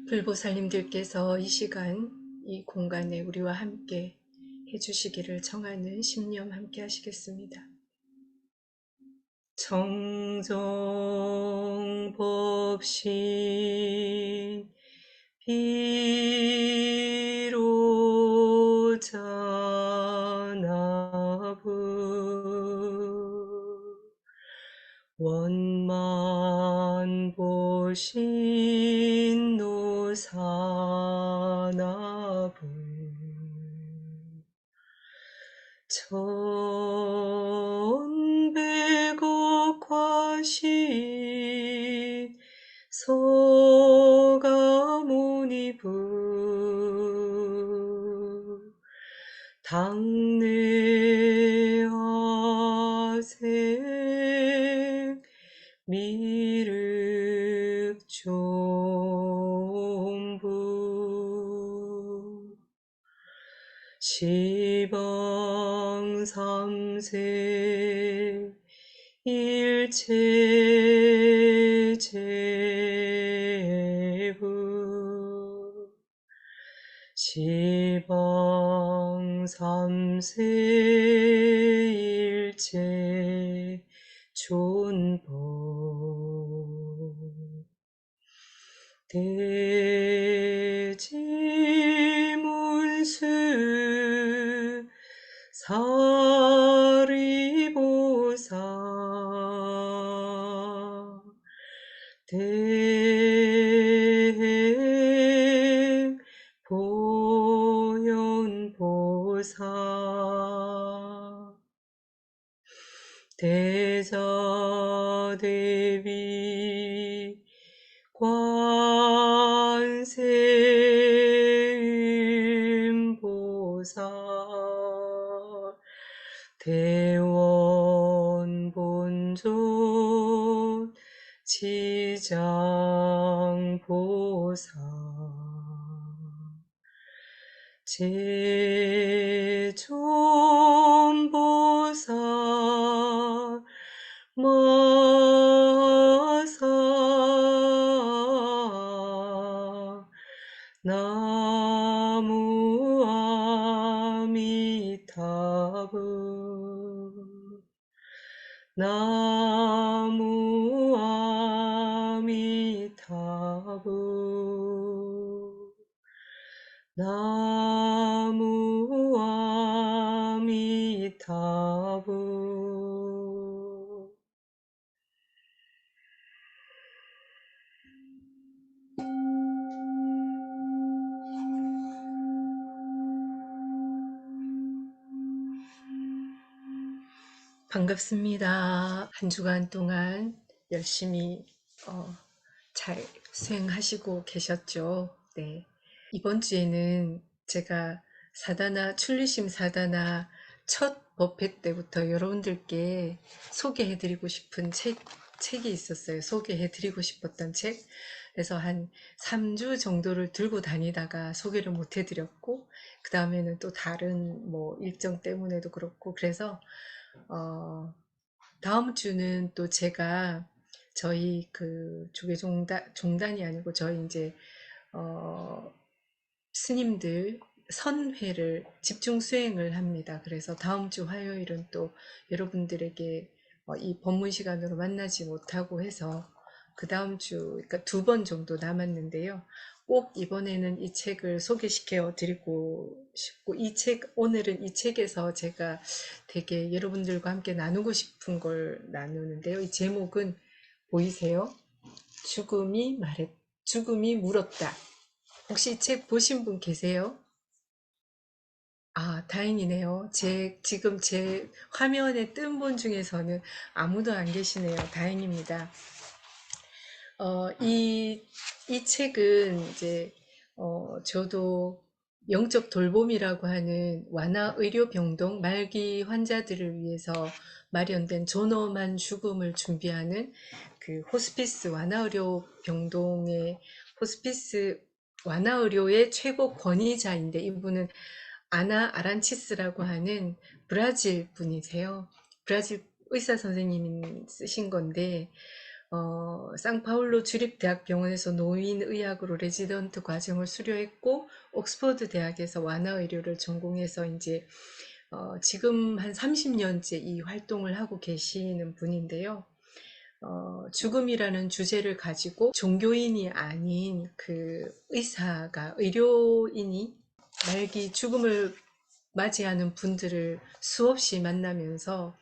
불보살님들께서 이 시간 이 공간에 우리와 함께 해주시기를 청하는 심령 함께 하시겠습니다. 정정법신 비로자나부 원만보신 노사나부 천백억 과신 서가모니부 당내하생 미륵존부 시방삼세 일체제부 시방삼세 일체존법 대지문수 사리보사 대행보현보사 대자대비 관세음보살 대원본존 지장보살 제존보살 마사 나무 아미타불 나무 아미타불 나무 아미타불 반갑습니다. 한 주간 동안 열심히 잘 수행하시고 계셨죠? 네. 이번 주에는 제가 사다나, 출리심 사다나 첫 법회 때부터 여러분들께 소개해드리고 싶은 책이 있었어요. 소개해드리고 싶었던 책. 그래서 한 3주 정도를 들고 다니다가 소개를 못 해드렸고, 그 다음에는 또 다른 뭐 일정 때문에도 그렇고, 그래서 다음 주는 또 제가 저희 그 종단이 아니고 저희 이제 스님들 선회를 집중 수행을 합니다. 그래서 다음 주 화요일은 또 여러분들에게 이 법문 시간으로 만나지 못하고 해서 그 다음 주, 그러니까 2번 정도 남았는데요. 꼭 이번에는 이 책을 소개시켜 드리고 싶고, 오늘은 이 책에서 제가 되게 여러분들과 함께 나누고 싶은 걸 나누는데요. 이 제목은 보이세요? 죽음이 물었다. 혹시 이 책 보신 분 계세요? 아, 다행이네요. 지금 제 화면에 뜬 분 중에서는 아무도 안 계시네요. 다행입니다. 이 책은 이제, 저도 영적 돌봄이라고 하는 완화 의료병동 말기 환자들을 위해서 마련된 존엄한 죽음을 준비하는 그 호스피스 완화 의료병동의 호스피스 완화 의료의 최고 권위자인데, 이분은 아나 아란치스라고 하는 브라질 분이세요. 브라질 의사 선생님이 쓰신 건데, 상파울로 주립대학병원에서 노인의학으로 레지던트 과정을 수료했고, 옥스퍼드 대학에서 완화의료를 전공해서 이제 지금 한 30년째 이 활동을 하고 계시는 분인데요. 죽음이라는 주제를 가지고 종교인이 아닌 그 의료인이 말기 죽음을 맞이하는 분들을 수없이 만나면서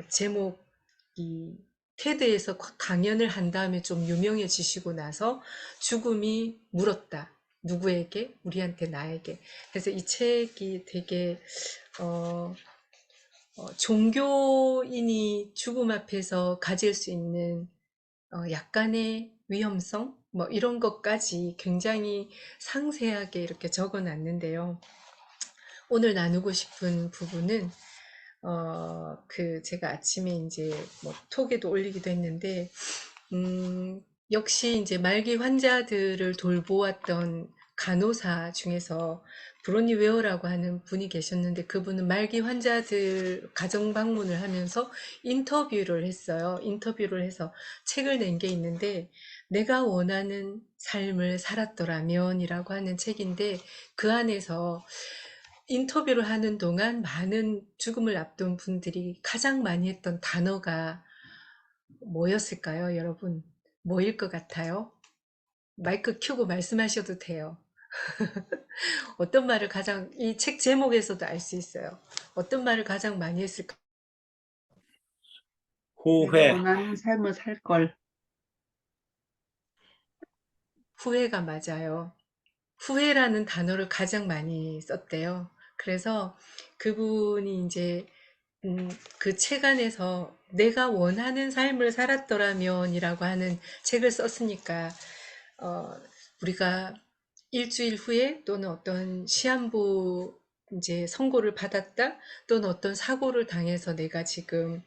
제목이 테드에서 강연을 한 다음에 좀 유명해지시고 나서 죽음이 물었다. 누구에게? 우리한테, 나에게. 그래서 이 책이 되게 종교인이 죽음 앞에서 가질 수 있는 약간의 위험성, 뭐 이런 것까지 굉장히 상세하게 이렇게 적어 놨는데요. 오늘 나누고 싶은 부분은 제가 아침에 이제 뭐 톡에도 올리기도 했는데, 역시 이제 말기 환자들을 돌보았던 간호사 중에서 브로니 웨어라고 하는 분이 계셨는데, 그분은 말기 환자들 가정 방문을 하면서 인터뷰를 했어요. 인터뷰를 해서 책을 낸 게 있는데, 내가 원하는 삶을 살았더라면이라고 하는 책인데, 그 안에서 인터뷰를 하는 동안 많은 죽음을 앞둔 분들이 가장 많이 했던 단어가 뭐였을까요, 여러분? 뭐일 것 같아요? 마이크 켜고 말씀하셔도 돼요. 어떤 말을 가장, 이 책 제목에서도 알 수 있어요. 어떤 말을 가장 많이 했을까? 내가 후회, 원하는 삶을 살 걸. 후회가 맞아요. 후회라는 단어를 가장 많이 썼대요. 그래서 그분이 이제 그 책 안에서 내가 원하는 삶을 살았더라면이라고 하는 책을 썼으니까 어, 우리가 일주일 후에 또는 어떤 시한부 이제 선고를 받았다 또는 어떤 사고를 당해서 내가 지금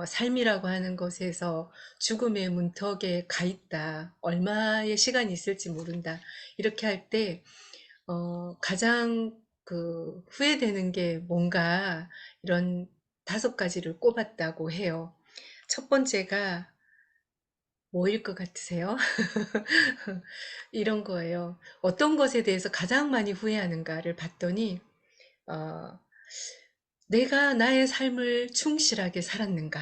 삶이라고 하는 것에서 죽음의 문턱에 가 있다. 얼마의 시간이 있을지 모른다. 이렇게 할 때, 가장 후회되는 게 뭔가 이런 5가지를 꼽았다고 해요. 첫 번째가 뭐일 것 같으세요? 이런 거예요. 어떤 것에 대해서 가장 많이 후회하는가를 봤더니, 어, 내가 나의 삶을 충실하게 살았는가?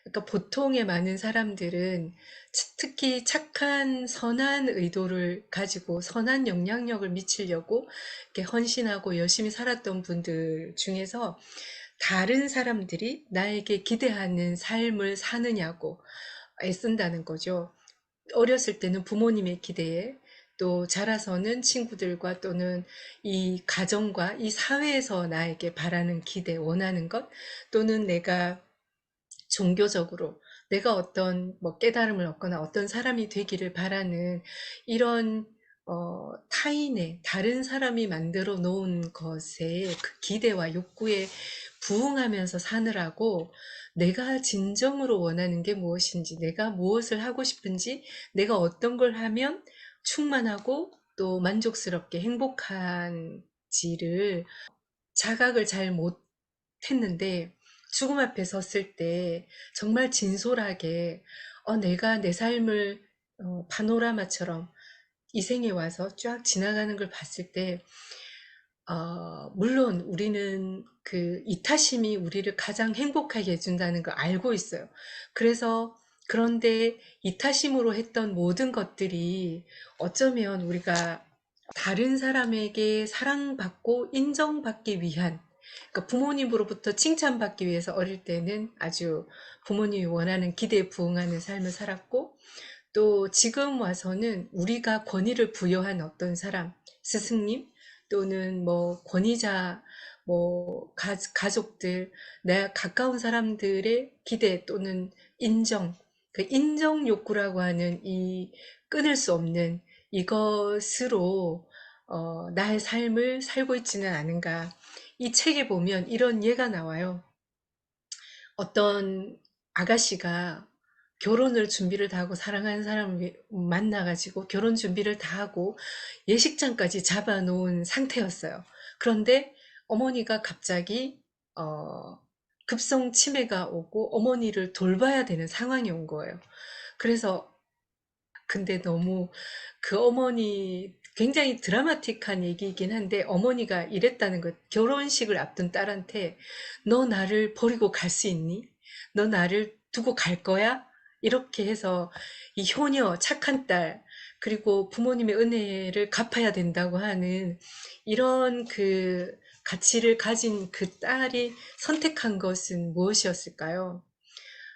그러니까 보통의 많은 사람들은 특히 착한 선한 의도를 가지고 선한 영향력을 미치려고 이렇게 헌신하고 열심히 살았던 분들 중에서 다른 사람들이 나에게 기대하는 삶을 사느냐고 애쓴다는 거죠. 어렸을 때는 부모님의 기대에, 또 자라서는 친구들과 또는 이 가정과 이 사회에서 나에게 바라는 기대, 원하는 것, 또는 내가 종교적으로 내가 어떤 뭐 깨달음을 얻거나 어떤 사람이 되기를 바라는 이런 타인의 다른 사람이 만들어 놓은 것에 그 기대와 욕구에 부응하면서 사느라고 내가 진정으로 원하는 게 무엇인지, 내가 무엇을 하고 싶은지, 내가 어떤 걸 하면 충만하고 또 만족스럽게 행복한지를 자각을 잘 못했는데, 죽음 앞에 섰을 때 정말 진솔하게 내가 내 삶을 파노라마처럼 이 생에 와서 쫙 지나가는 걸 봤을 때 물론 우리는 그 이타심이 우리를 가장 행복하게 해준다는 걸 알고 있어요. 그래서 그런데 이타심으로 했던 모든 것들이 어쩌면 우리가 다른 사람에게 사랑받고 인정받기 위한, 그러니까 부모님으로부터 칭찬받기 위해서 어릴 때는 아주 부모님이 원하는 기대에 부응하는 삶을 살았고, 또 지금 와서는 우리가 권위를 부여한 어떤 사람, 스승님 또는 뭐 권위자, 뭐 가족들, 내 가까운 사람들의 기대 또는 인정, 그 인정 욕구라고 하는 이 끊을 수 없는 이것으로 나의 삶을 살고 있지는 않은가. 이 책에 보면 이런 예가 나와요. 어떤 아가씨가 결혼을 준비를 다 하고 사랑하는 사람을 만나가지고 결혼 준비를 다 하고 예식장까지 잡아놓은 상태였어요. 그런데 어머니가 갑자기 어, 급성 치매가 오고 어머니를 돌봐야 되는 상황이 온 거예요. 그래서 근데 너무 그 어머니 굉장히 드라마틱한 얘기이긴 한데 어머니가 이랬다는 것. 결혼식을 앞둔 딸한테 너 나를 버리고 갈 수 있니? 너 나를 두고 갈 거야? 이렇게 해서 이 효녀, 착한 딸, 그리고 부모님의 은혜를 갚아야 된다고 하는 이런 그 가치를 가진 그 딸이 선택한 것은 무엇이었을까요?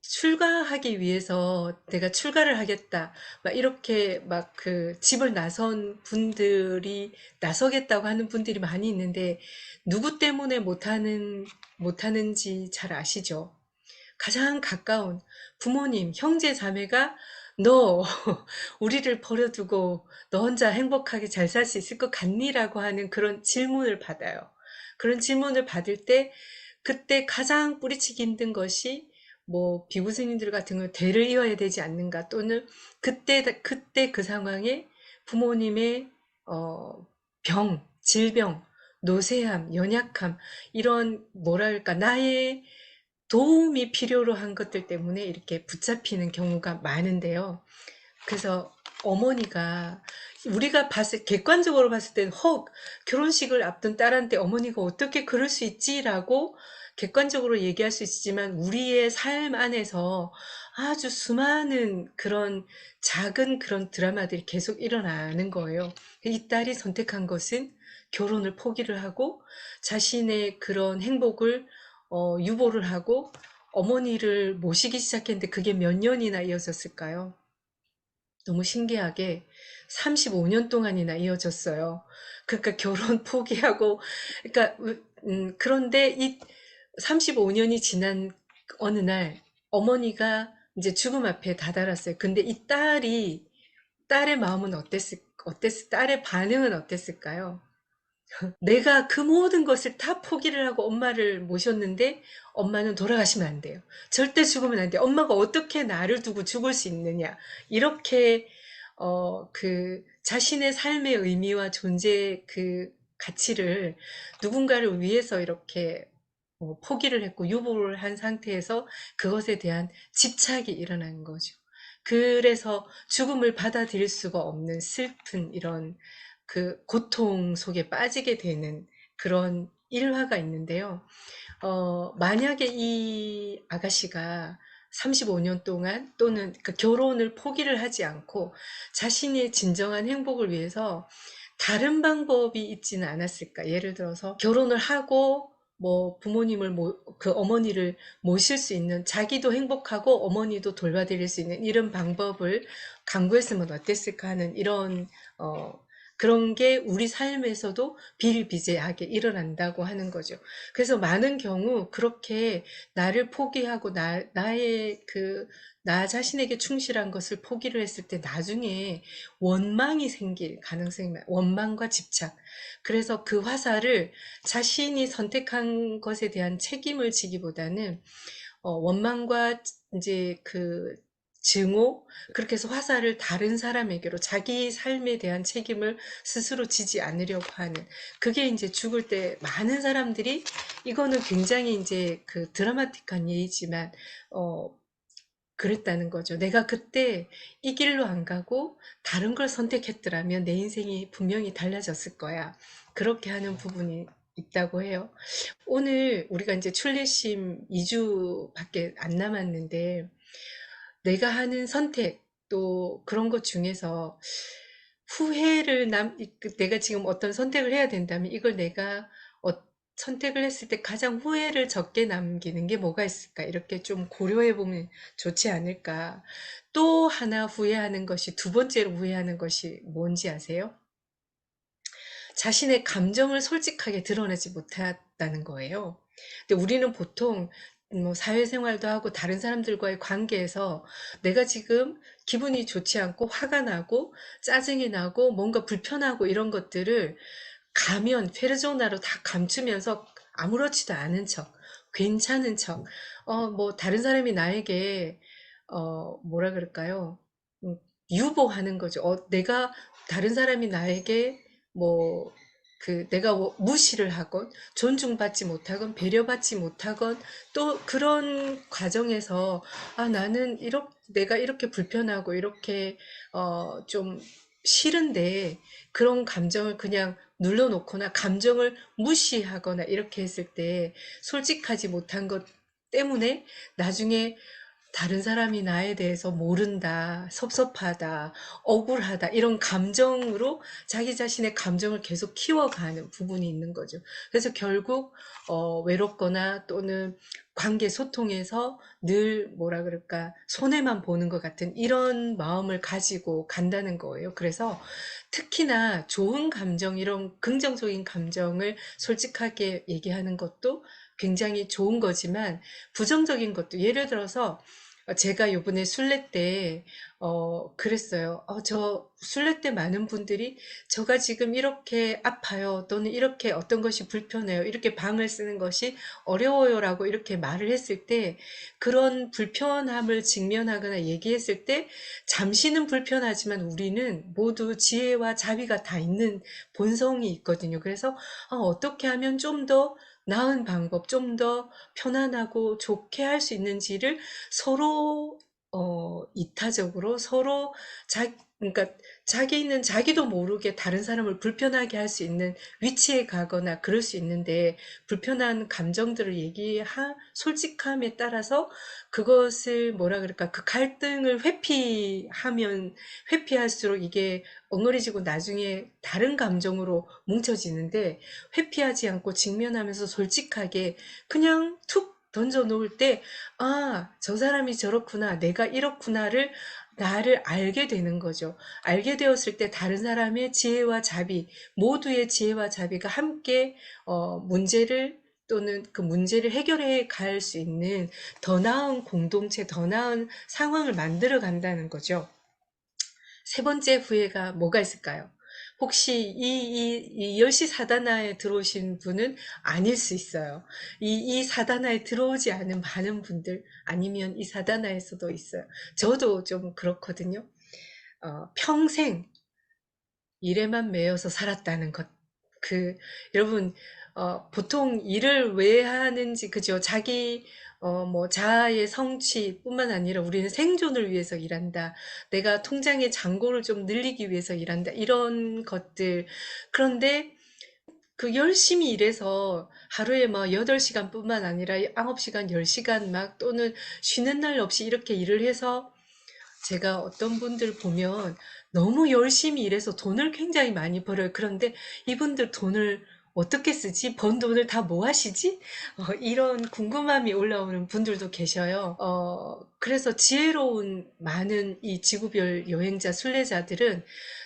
출가하기 위해서 내가 출가를 하겠다. 막 이렇게 막 그 집을 나선 분들이 나서겠다고 하는 분들이 많이 있는데 누구 때문에 못하는지 잘 아시죠? 가장 가까운 부모님, 형제, 자매가 너 우리를 버려두고 너 혼자 행복하게 잘 살 수 있을 것 같니? 라고 하는 그런 질문을 받아요. 그런 질문을 받을 때 그때 가장 뿌리치기 힘든 것이 뭐 비구스님들 같은 경우 대를 이어야 되지 않는가 또는 그때 그 상황에 부모님의 질병, 노쇠함, 연약함 이런 뭐랄까 나의 도움이 필요로 한 것들 때문에 이렇게 붙잡히는 경우가 많은데요. 그래서 어머니가 우리가 객관적으로 봤을 때는 결혼식을 앞둔 딸한테 어머니가 어떻게 그럴 수 있지라고 객관적으로 얘기할 수 있지만 우리의 삶 안에서 아주 수많은 그런 작은 그런 드라마들이 계속 일어나는 거예요. 이 딸이 선택한 것은 결혼을 포기를 하고 자신의 그런 행복을 유보를 하고 어머니를 모시기 시작했는데 그게 몇 년이나 이어졌을까요? 너무 신기하게 35년 동안이나 이어졌어요. 그러니까 결혼 포기하고, 그러니까, 그런데 이 35년이 지난 어느 날 어머니가 이제 죽음 앞에 다다랐어요. 근데 이 딸의 마음은 딸의 반응은 어땠을까요? 내가 그 모든 것을 다 포기를 하고 엄마를 모셨는데 엄마는 돌아가시면 안 돼요. 절대 죽으면 안 돼. 엄마가 어떻게 나를 두고 죽을 수 있느냐. 이렇게 그 자신의 삶의 의미와 존재 그 가치를 누군가를 위해서 이렇게 포기를 했고 유보를 한 상태에서 그것에 대한 집착이 일어나는 거죠. 그래서 죽음을 받아들일 수가 없는 슬픈 이런 그 고통 속에 빠지게 되는 그런 일화가 있는데요. 만약에 이 아가씨가 35년 동안 또는 그 결혼을 포기를 하지 않고 자신의 진정한 행복을 위해서 다른 방법이 있지는 않았을까? 예를 들어서 결혼을 하고 뭐 그 어머니를 모실 수 있는 자기도 행복하고 어머니도 돌봐드릴 수 있는 이런 방법을 강구했으면 어땠을까 하는 이런 어, 그런 게 우리 삶에서도 비일비재하게 일어난다고 하는 거죠. 그래서 많은 경우 그렇게 나를 포기하고 나 자신에게 충실한 것을 포기를 했을 때 나중에 원망이 생길 가능성이 원망과 집착. 그래서 그 화살을 자신이 선택한 것에 대한 책임을 지기보다는 원망과 이제 그 증오, 그렇게 해서 화살을 다른 사람에게로 자기 삶에 대한 책임을 스스로 지지 않으려고 하는 그게 이제 죽을 때 많은 사람들이 이거는 굉장히 이제 그 드라마틱한 예이지만 어 그랬다는 거죠. 내가 그때 이 길로 안 가고 다른 걸 선택했더라면 내 인생이 분명히 달라졌을 거야. 그렇게 하는 부분이 있다고 해요. 오늘 우리가 이제 출례심 2주밖에 안 남았는데 내가 하는 선택 또 그런 것 중에서 내가 지금 어떤 선택을 해야 된다면 이걸 내가 어, 선택을 했을 때 가장 후회를 적게 남기는 게 뭐가 있을까? 이렇게 좀 고려해 보면 좋지 않을까? 또 하나 후회하는 것이 두 번째로 후회하는 것이 뭔지 아세요? 자신의 감정을 솔직하게 드러내지 못했다는 거예요. 근데 우리는 보통 뭐 사회생활도 하고 다른 사람들과의 관계에서 내가 지금 기분이 좋지 않고 화가 나고 짜증이 나고 뭔가 불편하고 이런 것들을 페르소나로 다 감추면서 아무렇지도 않은 척, 괜찮은 척, 뭐 다른 사람이 나에게 뭐라 그럴까요? 음, 유보하는 거죠. 내가 다른 사람이 나에게 뭐 내가 무시를 하건 존중받지 못하건 배려받지 못하건 또 그런 과정에서 나는 내가 이렇게 불편하고 이렇게 좀 싫은데 그런 감정을 그냥 눌러놓거나 감정을 무시하거나 이렇게 했을 때 솔직하지 못한 것 때문에 나중에 다른 사람이 나에 대해서 모른다, 섭섭하다, 억울하다, 이런 감정으로 자기 자신의 감정을 계속 키워가는 부분이 있는 거죠. 그래서 결국, 외롭거나 또는 관계 소통에서 늘 뭐라 그럴까, 손해만 보는 것 같은 이런 마음을 가지고 간다는 거예요. 그래서 특히나 좋은 감정, 이런 긍정적인 감정을 솔직하게 얘기하는 것도 굉장히 좋은 거지만 부정적인 것도 예를 들어서 제가 요번에 순례 때 그랬어요. 저 순례 때 많은 분들이 저가 지금 이렇게 아파요. 또는 이렇게 어떤 것이 불편해요. 이렇게 방을 쓰는 것이 어려워요라고 이렇게 말을 했을 때 그런 불편함을 직면하거나 얘기했을 때 잠시는 불편하지만 우리는 모두 지혜와 자비가 다 있는 본성이 있거든요. 그래서 어떻게 하면 좀 더 나은 방법, 좀 더 편안하고 좋게 할 수 있는지를 서로 이타적으로 서로 그러니까 자기는 자기도 모르게 다른 사람을 불편하게 할 수 있는 위치에 가거나 그럴 수 있는데 불편한 감정들을 솔직함에 따라서 그것을 뭐라 그럴까 그 갈등을 회피할수록 이게 엉거리지고 나중에 다른 감정으로 뭉쳐지는데 회피하지 않고 직면하면서 솔직하게 그냥 툭 던져 놓을 때, 저 사람이 저렇구나, 내가 이렇구나를 나를 알게 되는 거죠. 알게 되었을 때 다른 사람의 지혜와 자비, 모두의 지혜와 자비가 함께 문제를 또는 그 문제를 해결해 갈 수 있는 더 나은 공동체, 더 나은 상황을 만들어 간다는 거죠. 세 번째 후회가 뭐가 있을까요? 혹시 이 10시 사다나에 들어오신 분은 아닐 수 있어요. 이 사다나에 들어오지 않은 많은 분들, 아니면 이 사다나에서도 있어요. 저도 좀 그렇거든요. 평생 일에만 매여서 살았다는 것. 여러분, 보통 일을 왜 하는지, 그죠? 자아의 성취뿐만 아니라 우리는 생존을 위해서 일한다. 내가 통장의 잔고를 좀 늘리기 위해서 일한다. 이런 것들. 그런데 열심히 일해서 하루에 뭐 8시간 뿐만 아니라 9시간, 10시간 막 또는 쉬는 날 없이 이렇게 일을 해서 제가 어떤 분들 보면 너무 열심히 일해서 돈을 굉장히 많이 벌어요. 그런데 이분들 돈을 어떻게 쓰지? 번 돈을 다 뭐 하시지? 이런 궁금함이 올라오는 분들도 계셔요. 그래서 지혜로운 많은 이 지구별 여행자, 순례자들은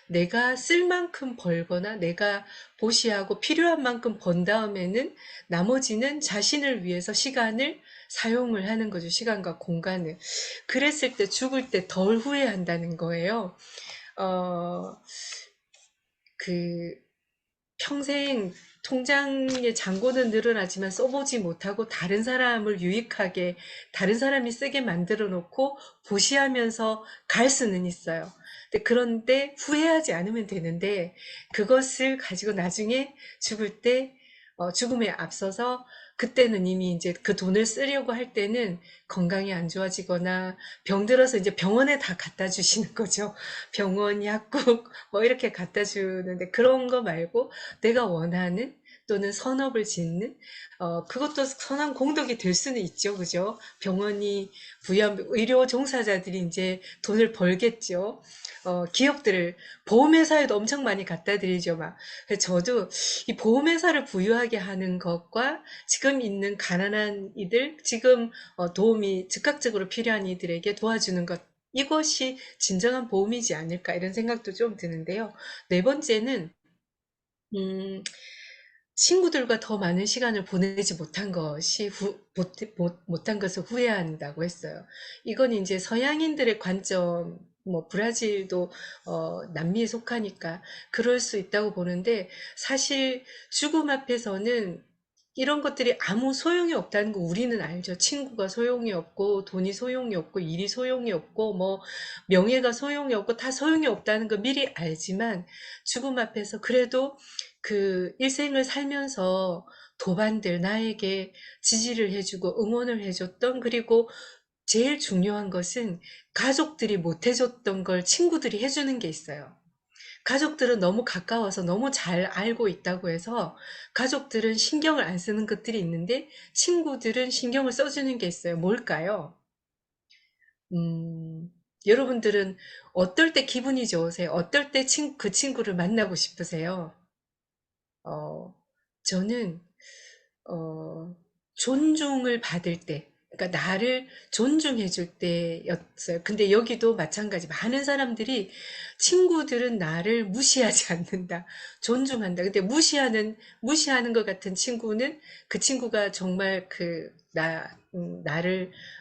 내가 쓸 만큼 벌거나 내가 보시하고 필요한 만큼 번 다음에는 나머지는 자신을 위해서 시간을 사용을 하는 거죠. 시간과 공간을. 그랬을 때 죽을 때 덜 후회한다는 거예요. 어, 그, 평생 통장의 잔고는 늘어나지만 써보지 못하고 다른 사람이 쓰게 만들어 놓고 보시하면서 갈 수는 있어요. 그런데 후회하지 않으면 되는데 그것을 가지고 나중에 죽을 때 죽음에 앞서서 그때는 이미 이제 그 돈을 쓰려고 할 때는 건강이 안 좋아지거나 병들어서 이제 병원에 다 갖다 주시는 거죠. 병원, 약국 뭐 이렇게 갖다 주는데 그런 거 말고 내가 원하는 또는 선업을 짓는 그것도 선한 공덕이 될 수는 있죠. 그죠? 병원이 부여한 의료 종사자들이 이제 돈을 벌겠죠. 기업들을 보험회사에도 엄청 많이 갖다 드리죠. 막. 그래서 저도 이 보험회사를 부유하게 하는 것과 지금 있는 가난한 이들, 지금 도움이 즉각적으로 필요한 이들에게 도와주는 것, 이것이 진정한 보험이지 않을까 이런 생각도 좀 드는데요. 네 번째는 음, 친구들과 더 많은 시간을 보내지 못한 것을 후회한다고 했어요. 이건 이제 서양인들의 관점, 뭐, 브라질도, 남미에 속하니까 그럴 수 있다고 보는데, 사실 죽음 앞에서는 이런 것들이 아무 소용이 없다는 거 우리는 알죠. 친구가 소용이 없고, 돈이 소용이 없고, 일이 소용이 없고, 뭐, 명예가 소용이 없고, 다 소용이 없다는 거 미리 알지만, 죽음 앞에서 그래도 그 일생을 살면서 도반들 나에게 지지를 해주고 응원을 해줬던, 그리고 제일 중요한 것은 가족들이 못 해줬던 걸 친구들이 해주는 게 있어요. 가족들은 너무 가까워서 너무 잘 알고 있다고 해서 가족들은 신경을 안 쓰는 것들이 있는데 친구들은 신경을 써주는 게 있어요. 뭘까요? 음, 여러분들은 어떨 때 기분이 좋으세요? 어떨 때 그 친구를 만나고 싶으세요? 어, 저는 어, 존중을 받을 때, 그러니까 나를 존중해 줄 때였어요. 근데 여기도 마찬가지. 많은 사람들이 친구들은 나를 무시하지 않는다. 존중한다. 근데 무시하는 것 같은 친구는 그 친구가 정말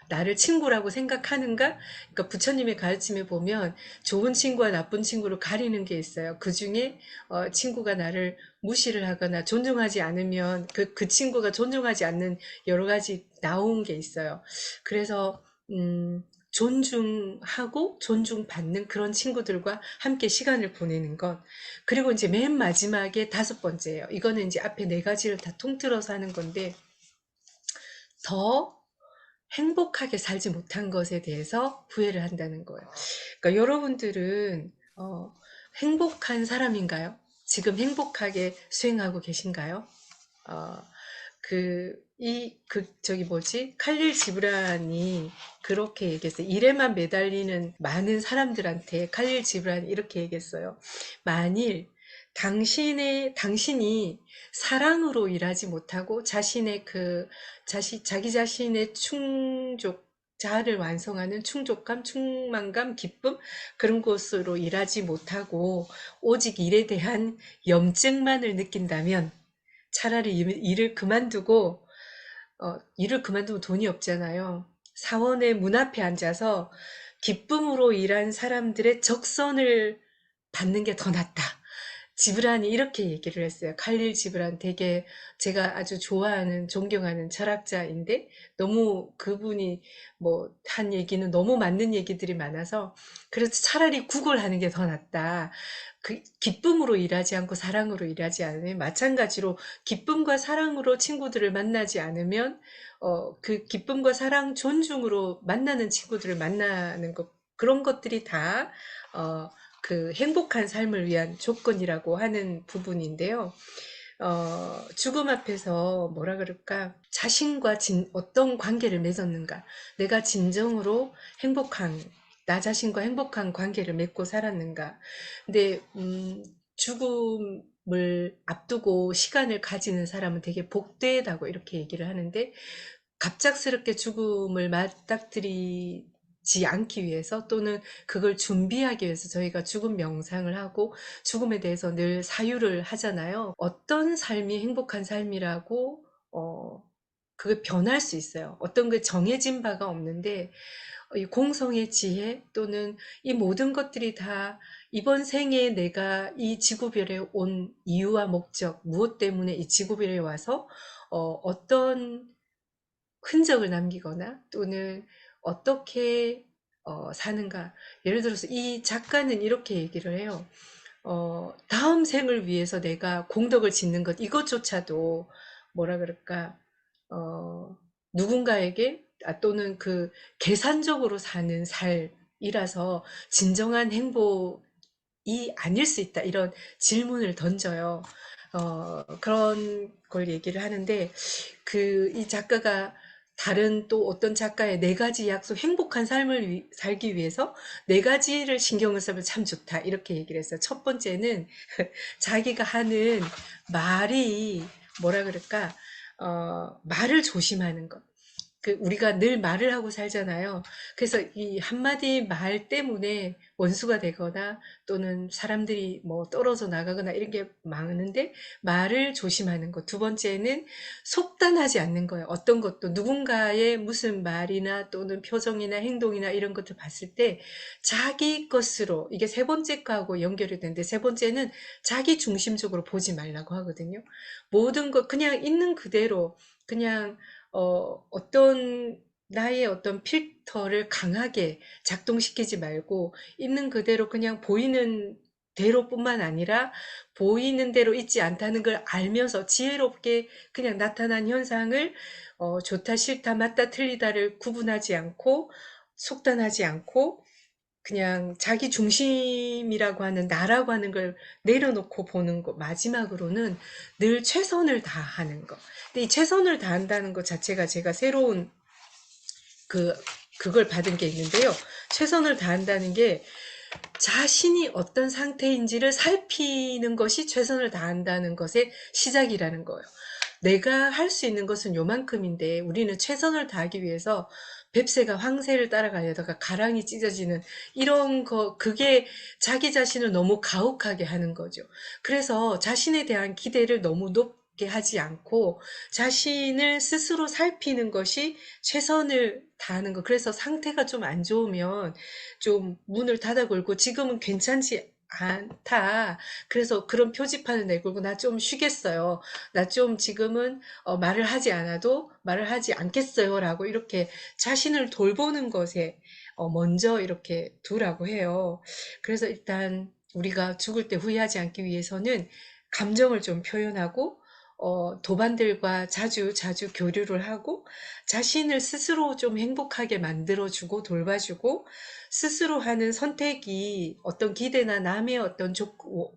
나를 친구라고 생각하는가? 그러니까 부처님의 가르침에 보면 좋은 친구와 나쁜 친구를 가리는 게 있어요. 그 중에 친구가 나를 무시를 하거나 존중하지 않으면 그 친구가 존중하지 않는 여러 가지 나온 게 있어요. 그래서 존중하고 존중받는 그런 친구들과 함께 시간을 보내는 것. 그리고 이제 맨 마지막에 다섯 번째예요. 이거는 이제 앞에 네 가지를 다 통틀어서 하는 건데 더 행복하게 살지 못한 것에 대해서 후회를 한다는 거예요. 그러니까 여러분들은 행복한 사람인가요? 지금 행복하게 수행하고 계신가요? 어, 저기 뭐지? 칼릴 지브란이 그렇게 얘기했어요. 일에만 매달리는 많은 사람들한테 칼릴 지브란이 이렇게 얘기했어요. 만일 당신이 사랑으로 일하지 못하고 자기 자신의 자아를 완성하는 충족감, 충만감, 기쁨, 그런 것으로 일하지 못하고 오직 일에 대한 염증만을 느낀다면 차라리 일을 그만두면 돈이 없잖아요. 사원의 문 앞에 앉아서 기쁨으로 일한 사람들의 적선을 받는 게 더 낫다. 지브란이 이렇게 얘기를 했어요. 칼릴 지브란 되게 제가 아주 좋아하는, 존경하는 철학자인데 너무 그분이 뭐 한 얘기는 너무 맞는 얘기들이 많아서 그래서 차라리 구걸하는 게 더 낫다. 기쁨으로 일하지 않고 사랑으로 일하지 않으면 마찬가지로 기쁨과 사랑으로 친구들을 만나지 않으면 그 기쁨과 사랑, 존중으로 만나는 친구들을 만나는 것 그런 것들이 다 그 행복한 삶을 위한 조건이라고 하는 부분인데요. 죽음 앞에서 뭐라 그럴까? 어떤 관계를 맺었는가? 내가 진정으로 나 자신과 행복한 관계를 맺고 살았는가? 근데, 죽음을 앞두고 시간을 가지는 사람은 되게 복되다고 이렇게 얘기를 하는데, 갑작스럽게 죽음을 맞닥뜨리지 않기 위해서 또는 그걸 준비하기 위해서 저희가 죽음 명상을 하고 죽음에 대해서 늘 사유를 하잖아요. 어떤 삶이 행복한 삶이라고 그게 변할 수 있어요. 어떤 게 정해진 바가 없는데 이 공성의 지혜 또는 이 모든 것들이 다 이번 생에 내가 이 지구별에 온 이유와 목적, 무엇 때문에 이 지구별에 와서 어떤 흔적을 남기거나 또는 어떻게 사는가. 예를 들어서 이 작가는 이렇게 얘기를 해요. 다음 생을 위해서 내가 공덕을 짓는 것, 이것조차도 뭐라 그럴까, 누군가에게, 또는 계산적으로 사는 삶이라서 진정한 행복이 아닐 수 있다. 이런 질문을 던져요. 그런 걸 얘기를 하는데, 이 작가가 다른 또 어떤 작가의 네 가지 약속, 행복한 삶을 살기 위해서 네 가지를 신경을 쓰면 참 좋다. 이렇게 얘기를 했어요. 첫 번째는 자기가 하는 말이 뭐라 그럴까, 말을 조심하는 것. 우리가 늘 말을 하고 살잖아요. 그래서 이 한마디 말 때문에 원수가 되거나 또는 사람들이 뭐 떨어져 나가거나 이런 게 많은데 말을 조심하는 것. 두 번째는 속단하지 않는 거예요. 어떤 것도 누군가의 무슨 말이나 또는 표정이나 행동이나 이런 것들 봤을 때 자기 것으로 이게 세 번째 거하고 연결이 되는데 세 번째는 자기 중심적으로 보지 말라고 하거든요. 모든 것 그냥 있는 그대로 그냥 어떤 나의 어떤 필터를 강하게 작동시키지 말고 있는 그대로 그냥 보이는 대로뿐만 아니라 보이는 대로 있지 않다는 걸 알면서 지혜롭게 그냥 나타난 현상을 좋다 싫다 맞다 틀리다를 구분하지 않고 속단하지 않고 그냥 자기 중심이라고 하는 나라고 하는 걸 내려놓고 보는 것. 마지막으로는 늘 최선을 다하는 것. 근데 이 최선을 다한다는 것 자체가 제가 새로운 그 그걸 받은 게 있는데요. 최선을 다한다는 게 자신이 어떤 상태인지를 살피는 것이 최선을 다한다는 것의 시작이라는 거예요. 내가 할 수 있는 것은 요만큼인데 우리는 최선을 다하기 위해서 뱁새가 황새를 따라가려다가 가랑이 찢어지는 이런 거, 그게 자기 자신을 너무 가혹하게 하는 거죠. 그래서 자신에 대한 기대를 너무 높게 하지 않고 자신을 스스로 살피는 것이 최선을 다하는 거. 그래서 상태가 좀 안 좋으면 좀 문을 닫아 걸고 지금은 괜찮지 않다. 그래서 그런 표지판을 내걸고 나 좀 쉬겠어요. 나 좀 지금은 말을 하지 않아도 말을 하지 않겠어요. 라고 이렇게 자신을 돌보는 것에 먼저 이렇게 두라고 해요. 그래서 일단 우리가 죽을 때 후회하지 않기 위해서는 감정을 좀 표현하고 도반들과 자주 교류를 하고 자신을 스스로 좀 행복하게 만들어주고 돌봐주고 스스로 하는 선택이 어떤 기대나 남의 어떤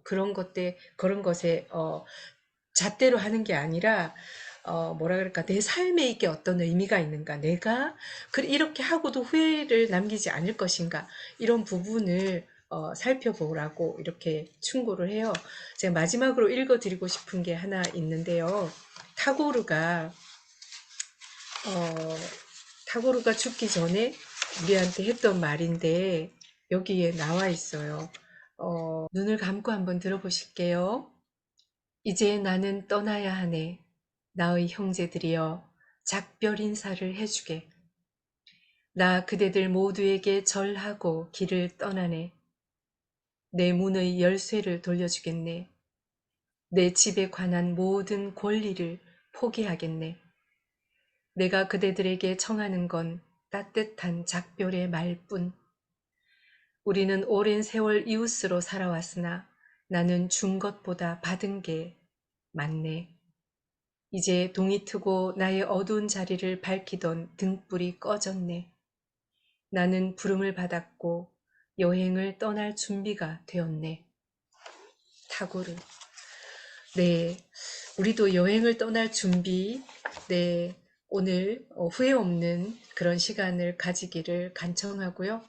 그런 것에 잣대로 하는 게 아니라 뭐라 그럴까, 내 삶에 이게 어떤 의미가 있는가, 내가 이렇게 하고도 후회를 남기지 않을 것인가, 이런 부분을 살펴보라고 이렇게 충고를 해요. 제가 마지막으로 읽어드리고 싶은 게 하나 있는데요. 타고르가 어, 타고르가 죽기 전에 우리한테 했던 말인데 여기에 나와 있어요. 눈을 감고 한번 들어보실게요. 이제 나는 떠나야 하네. 나의 형제들이여 작별 인사를 해주게. 나 그대들 모두에게 절하고 길을 떠나네. 내 문의 열쇠를 돌려주겠네. 내 집에 관한 모든 권리를 포기하겠네. 내가 그대들에게 청하는 건 따뜻한 작별의 말뿐. 우리는 오랜 세월 이웃으로 살아왔으나 나는 준 것보다 받은 게 많네. 이제 동이 트고 나의 어두운 자리를 밝히던 등불이 꺼졌네. 나는 부름을 받았고 여행을 떠날 준비가 되었네. 타고르. 네, 우리도 여행을 떠날 준비, 네, 오늘 후회 없는 그런 시간을 가지기를 간청하고요.